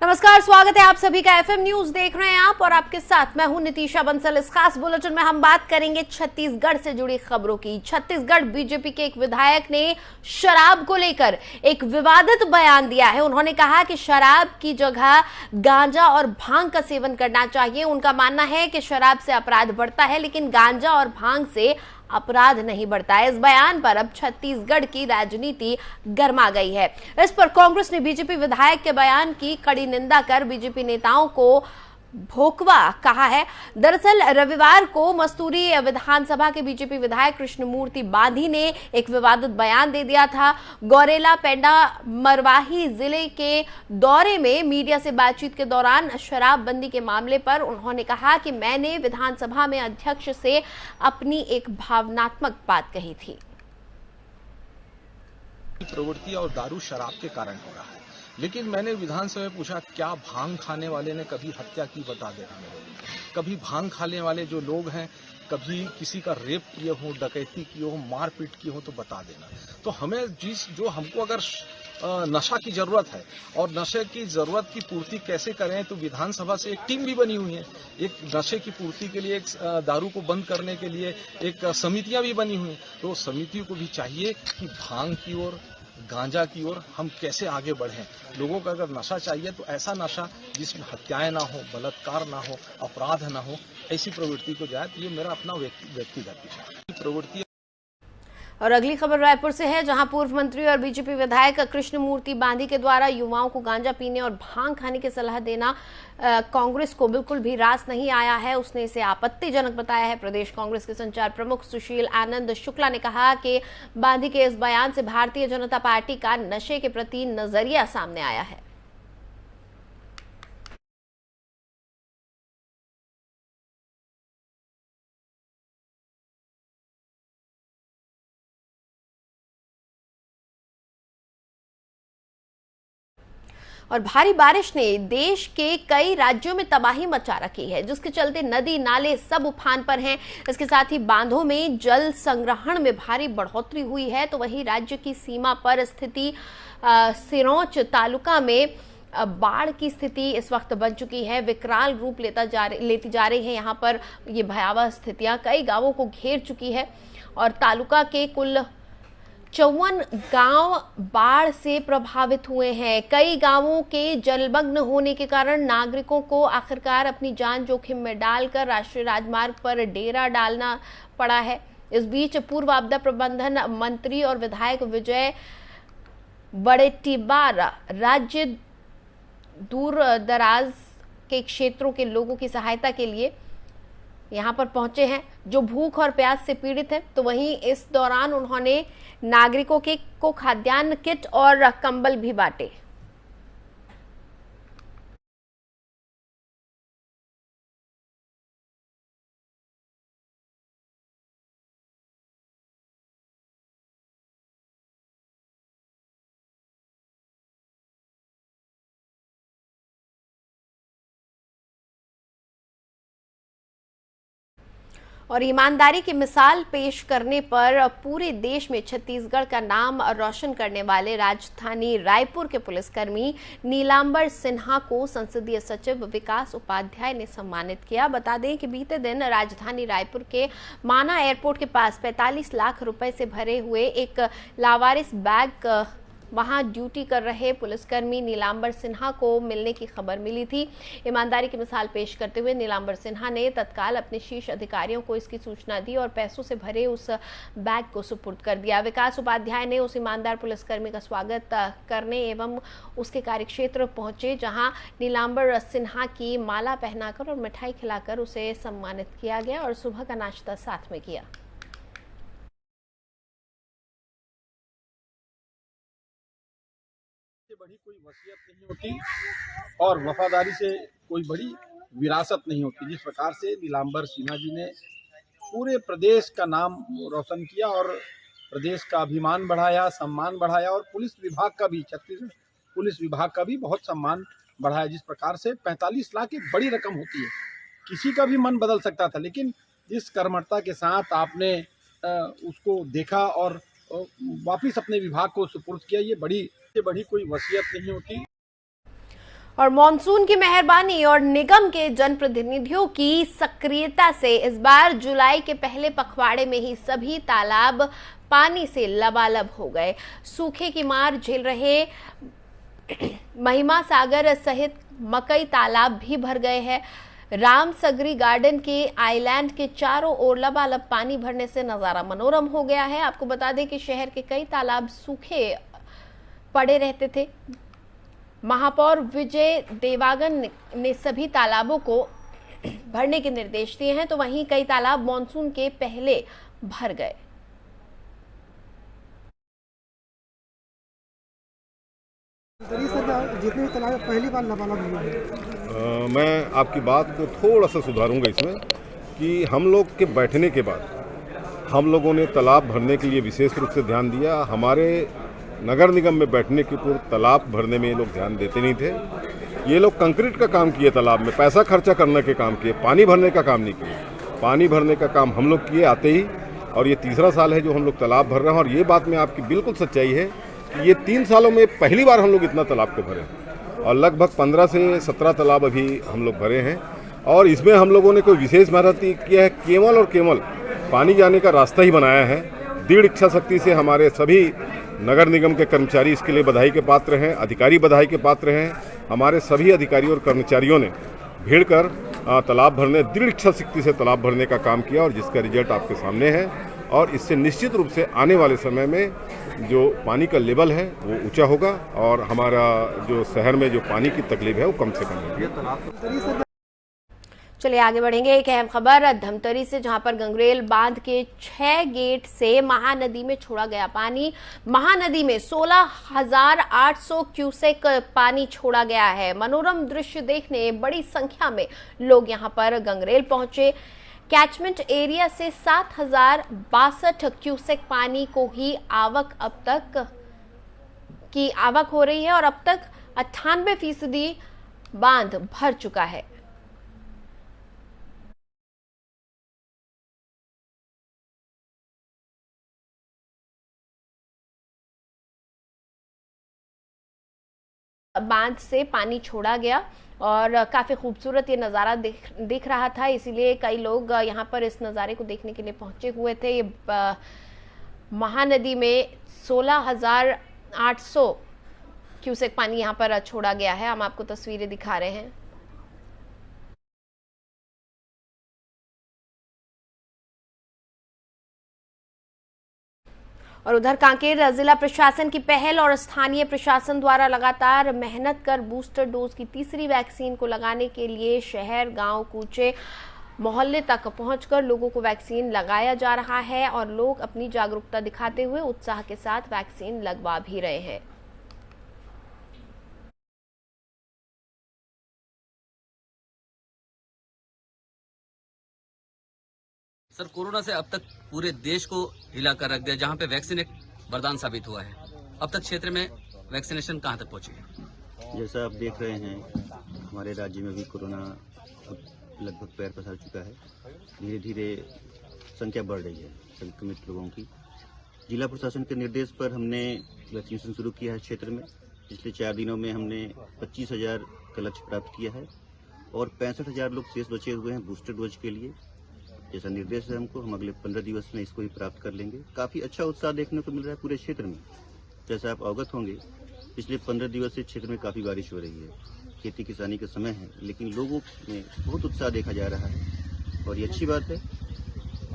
नमस्कार, स्वागत है आप सभी का। एफएम न्यूज देख रहे हैं आप और आपके साथ मैं हूं नितीशा बंसल। इस खास बुलेटिन में हम बात करेंगे छत्तीसगढ़ से जुड़ी खबरों की। छत्तीसगढ़ बीजेपी के एक विधायक ने शराब को लेकर एक विवादित बयान दिया है। उन्होंने कहा कि शराब की जगह गांजा और भांग का सेवन करना चाहिए। उनका मानना है कि शराब से अपराध बढ़ता है लेकिन गांजा और भांग से अपराध नहीं बढ़ता है। इस बयान पर अब छत्तीसगढ़ की राजनीति गर्मा गई है। इस पर कांग्रेस ने बीजेपी विधायक के बयान की कड़ी निंदा कर बीजेपी नेताओं को भोकवा कहा है। दरअसल रविवार को मस्तूरी विधानसभा के बीजेपी विधायक कृष्णमूर्ति बांधी ने एक विवादित बयान दे दिया था। गौरेला पेंडा मरवाही जिले के दौरे में मीडिया से बातचीत के दौरान शराबबंदी के मामले पर उन्होंने कहा कि मैंने विधानसभा में अध्यक्ष से अपनी एक भावनात्मक बात कही थी। प्रवृत्ति और दारू शराब के कारण हो रहा है, लेकिन मैंने विधानसभा में पूछा क्या भांग खाने वाले ने कभी हत्या की, बता देना मेरे। कभी भांग खाने वाले जो लोग हैं कभी किसी का रेप किए हो, डकैती की हो, मारपीट की हो तो बता देना। तो हमें जो हमको अगर नशा की जरूरत है और नशे की जरूरत की पूर्ति कैसे करें, तो विधानसभा से एक टीम भी बनी हुई है। एक नशे की पूर्ति के लिए, एक दारू को बंद करने के लिए एक समितियां भी बनी हुई हैं। तो समितियों को भी चाहिए कि भांग की ओर, गांजा की ओर हम कैसे आगे बढ़ें। लोगों का अगर नशा चाहिए तो ऐसा नशा जिसमें हत्याएं ना हो, बलात्कार ना हो, अपराध ना हो, ऐसी प्रवृत्ति को जाए। तो ये मेरा अपना व्यक्तिगत प्रवृत्ति। और अगली खबर रायपुर से है, जहां पूर्व मंत्री और बीजेपी विधायक कृष्णमूर्ति बांधी के द्वारा युवाओं को गांजा पीने और भांग खाने की सलाह देना कांग्रेस को बिल्कुल भी रास नहीं आया है। उसने इसे आपत्तिजनक बताया है। प्रदेश कांग्रेस के संचार प्रमुख सुशील आनंद शुक्ला ने कहा कि बांधी के इस बयान से भारतीय जनता पार्टी का नशे के प्रति नजरिया सामने आया है। और भारी बारिश ने देश के कई राज्यों में तबाही मचा रखी है, जिसके चलते नदी नाले सब उफान पर हैं। इसके साथ ही बांधों में जल संग्रहण में भारी बढ़ोतरी हुई है। तो वहीं राज्य की सीमा पर स्थिति सिरोंच तालुका में बाढ़ की स्थिति इस वक्त बन चुकी है। विकराल रूप लेती जा रही है। यहाँ पर ये भयावह स्थितियां कई गांवों को घेर चुकी है और तालुका के कुल 54 गांव बाढ़ से प्रभावित हुए हैं। कई गांवों के जलमग्न होने के कारण नागरिकों को आखिरकार अपनी जान जोखिम में डालकर राष्ट्रीय राजमार्ग पर डेरा डालना पड़ा है। इस बीच पूर्व आपदा प्रबंधन मंत्री और विधायक विजय वडेट्टीवार राज्य दूर दराज के क्षेत्रों के लोगों की सहायता के लिए यहाँ पर पहुंचे हैं जो भूख और प्यास से पीड़ित हैं। तो वहीं इस दौरान उन्होंने नागरिकों को खाद्यान्न किट और कंबल भी बांटे। और ईमानदारी की मिसाल पेश करने पर पूरे देश में छत्तीसगढ़ का नाम रोशन करने वाले राजधानी रायपुर के पुलिसकर्मी नीलांबर सिन्हा को संसदीय सचिव विकास उपाध्याय ने सम्मानित किया। बता दें कि बीते दिन राजधानी रायपुर के माना एयरपोर्ट के पास 45 लाख रुपए से भरे हुए एक लावारिस बैग वहां ड्यूटी कर रहे पुलिसकर्मी नीलांबर सिन्हा को मिलने की खबर मिली थी। ईमानदारी की मिसाल पेश करते हुए नीलांबर सिन्हा ने तत्काल अपने शीर्ष अधिकारियों को इसकी सूचना दी और पैसों से भरे उस बैग को सुपुर्द कर दिया। विकास उपाध्याय ने उस ईमानदार पुलिसकर्मी का स्वागत करने एवं उसके कार्यक्षेत्र पहुंचे, जहां नीलांबर सिन्हा की माला पहनाकर और मिठाई खिलाकर उसे सम्मानित किया गया और सुबह का नाश्ता साथ में किया। बड़ी कोई वसीयत नहीं होती और वफादारी से कोई बड़ी विरासत नहीं होती। जिस प्रकार से नीलांबर सिन्हा जी ने पूरे प्रदेश का नाम रोशन किया और प्रदेश का अभिमान बढ़ाया, सम्मान बढ़ाया और पुलिस विभाग का भी, छत्तीसगढ़ पुलिस विभाग का भी बहुत सम्मान बढ़ाया। जिस प्रकार से 45 लाख एक बड़ी रकम होती है, किसी का भी मन बदल सकता था, लेकिन जिस कर्मठता के साथ आपने उसको देखा और वापिस अपने विभाग को सुपुर्द किया, ये बड़ी कोई वसीयत नहीं होती। और मॉनसून की मेहरबानी और निगम के जनप्रतिनिधियों की सक्रियता से इस बार जुलाई के पहले पखवाड़े में ही सभी तालाब पानी से लबालब हो गए। सूखे की मार झेल रहे महिमा सागर सहित मकई तालाब भी भर गए हैं। राम सगरी गार्डन के आइलैंड के चारों ओर लबालब पानी भरने से नजारा मनोरम हो गया है। आपको बता दें कि शहर के कई तालाब सूखे पड़े रहते थे। महापौर विजय देवागन ने सभी तालाबों को भरने के निर्देश दिए हैं, तो वहीं कई तालाब मॉनसून के पहले भर गए। जितने भी तालाब पहली बार लबालब हुए हैं। मैं आपकी बात को थोड़ा सा सुधारूंगा इसमें कि हम लोग के बैठने के बाद हम लोगों ने तालाब भरने के लिए विशेष रूप से ध्यान दिया। हमारे नगर निगम में बैठने के पूर्व तालाब भरने में ये लोग ध्यान देते नहीं थे। ये लोग कंक्रीट का काम किए, तालाब में पैसा खर्चा करने के काम किए, पानी भरने का काम नहीं किए। पानी भरने का काम हम लोग किए आते ही, और ये तीसरा साल है जो हम लोग तालाब भर रहे हैं। और ये बात में आपकी बिल्कुल सच्चाई है कि ये 3 सालों में पहली बार हम लोग इतना तालाब को भरे, और लगभग 15 से 17 तालाब अभी हम लोग भरे हैं। और इसमें हम लोगों ने कोई विशेष मेहनत किया है, केवल और केवल पानी जाने का रास्ता ही बनाया है। दृढ़ इच्छा शक्ति से हमारे सभी नगर निगम के कर्मचारी इसके लिए बधाई के पात्र हैं, अधिकारी बधाई के पात्र हैं। हमारे सभी अधिकारियों और कर्मचारियों ने भीड़ कर तालाब भरने, दृढ़ इच्छा शक्ति से तालाब भरने का काम किया, और जिसका रिजल्ट आपके सामने है। और इससे निश्चित रूप से आने वाले समय में जो पानी का लेवल है वो ऊंचा होगा, और हमारा जो शहर में जो पानी की तकलीफ है वो कम से कम होगी। चलिए आगे बढ़ेंगे। एक अहम खबर धमतरी से, जहां पर गंगरेल बांध के 6 गेट से महानदी में छोड़ा गया पानी। महानदी में 16,800 क्यूसेक पानी छोड़ा गया है। मनोरम दृश्य देखने बड़ी संख्या में लोग यहां पर गंगरेल पहुंचे। कैचमेंट एरिया से 7,062 क्यूसेक पानी को ही अब तक की आवक हो रही है, और अब तक 98% बांध भर चुका है। बांध से पानी छोड़ा गया और काफी खूबसूरत ये नज़ारा दिख रहा था, इसीलिए कई लोग यहाँ पर इस नज़ारे को देखने के लिए पहुंचे हुए थे। ये महानदी में 16,800 क्यूसेक पानी यहाँ पर छोड़ा गया है। हम आपको तस्वीरें दिखा रहे हैं। और उधर कांकेर जिला प्रशासन की पहल और स्थानीय प्रशासन द्वारा लगातार मेहनत कर बूस्टर डोज की तीसरी वैक्सीन को लगाने के लिए शहर, गांव, कूचे, मोहल्ले तक पहुंचकर लोगों को वैक्सीन लगाया जा रहा है, और लोग अपनी जागरूकता दिखाते हुए उत्साह के साथ वैक्सीन लगवा भी रहे हैं। सर, कोरोना से अब तक पूरे देश को हिला कर रख दिया, जहां पे वैक्सीन एक वरदान साबित हुआ है। अब तक क्षेत्र में वैक्सीनेशन कहां तक पहुंची है? जैसा आप देख रहे हैं, हमारे राज्य में भी कोरोना लगभग पैर पसार चुका है। धीरे धीरे संख्या बढ़ रही है संक्रमित लोगों की। जिला प्रशासन के निर्देश पर हमने वैक्सीनेशन शुरू किया है क्षेत्र में। पिछले 4 दिनों में हमने 25,000 का लक्ष्य प्राप्त किया है, और 65,000 लोग शेष बचे हुए हैं बूस्टर डोज के लिए। जैसा निर्देश है हमको, हम अगले 15 दिवस में इसको ही प्राप्त कर लेंगे। काफ़ी अच्छा उत्साह देखने को मिल रहा है पूरे क्षेत्र में। जैसा आप अवगत होंगे, पिछले 15 दिवस से क्षेत्र में काफ़ी बारिश हो रही है। खेती किसानी का समय है, लेकिन लोगों में बहुत उत्साह देखा जा रहा है, और ये अच्छी बात है।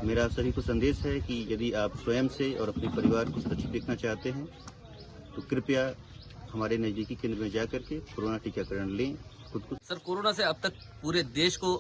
मेरा आप सभी को संदेश है कि यदि आप स्वयं से और अपने परिवार को सुरक्षित देखना चाहते हैं, तो कृपया हमारे नज़दीकी केंद्र में जाकर के कोरोना टीकाकरण लें। खुद को सर, कोरोना से अब तक पूरे देश को